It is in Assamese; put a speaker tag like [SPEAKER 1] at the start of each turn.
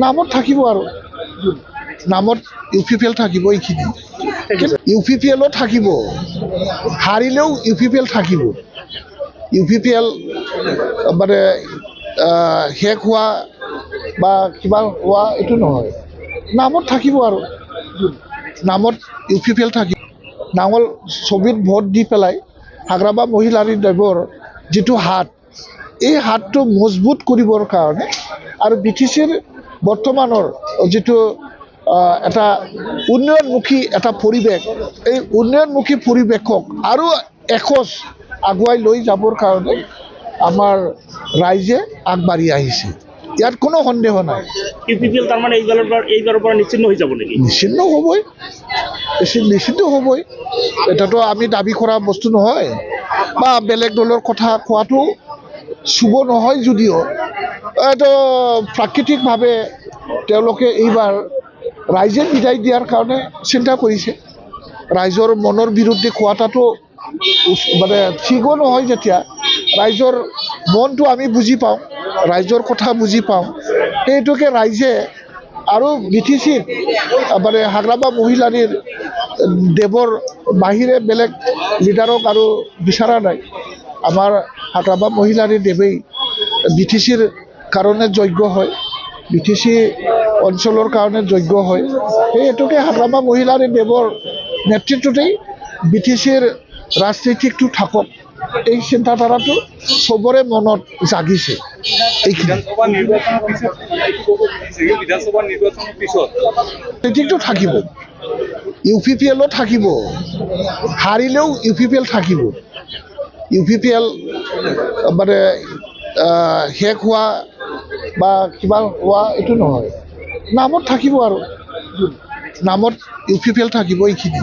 [SPEAKER 1] নামত থাকিব আৰু নামত UPPL থাকিব এইখিনি UPPLও থাকিব হাৰিলেও UPPL থাকিব UPPL মানে শেষ হোৱা বা কিবা হোৱা এইটো নহয় নামত থাকিব আৰু নামত UPPL থাকিব নাঙল ছবিত ভোট দি পেলাই হাগ্ৰামা মহিলাৰী দেৱৰ যিটো হাত এই হাতটো মজবুত কৰিবৰ কাৰণে আৰু BTCৰ বৰ্তমানৰ যিটো এটা উন্নয়নমুখী এটা পৰিৱেশ এই উন্নয়নমুখী পৰিৱেশক আৰু এখোজ আগুৱাই লৈ যাবৰ কাৰণে আমাৰ ৰাইজে আগবাঢ়ি আহিছে ইয়াত কোনো সন্দেহ নাই
[SPEAKER 2] UPPL তাৰ মানে এইবাৰৰ পৰা নিশ্চিন্ন হৈ যাব নেকি
[SPEAKER 1] নিশ্চিন্ন হ'বই এটাতো আমি দাবী কৰা বস্তু নহয় বা বেলেগ দলৰ কথা কোৱাটো শুভ নহয় যদিও এইটো প্ৰাকৃতিকভাৱে তেওঁলোকে এইবাৰ ৰাইজে বিদায় দিয়াৰ কাৰণে চিন্তা কৰিছে ৰাইজৰ মনৰ বিৰুদ্ধে কোৱাটাতো মানে ঠিকো নহয় যেতিয়া ৰাইজৰ মনটো আমি বুজি পাওঁ ৰাইজৰ কথা বুজি পাওঁ সেইটোকে ৰাইজে আৰু BTCৰ মানে হাগ্ৰামা মহিলাৰীৰ দেৱৰ বাহিৰে বেলেগ লিডাৰক আৰু বিচৰা নাই আমাৰ হাগ্ৰামা মহিলাৰী দেৱেই BTCৰ কাৰণে যোগ্য হয় BTC অঞ্চলৰ কাৰণে যোগ্য হয় সেইটোকে হাগ্ৰামা মহিলাৰী দেৱৰ নেতৃত্বতেই BTCৰ ৰাজনীতিকটো থাকক এই চিন্তাধাৰাটো সবৰে মনত জাগিছে এইখিনিটো থাকিব UPPLও থাকিব হাৰিলেও UPPL থাকিব UPPL মানে শেষ হোৱা বা কিবা হোৱা এইটো নহয় নামত থাকিব আৰু নামত UPPL থাকিব এইখিনি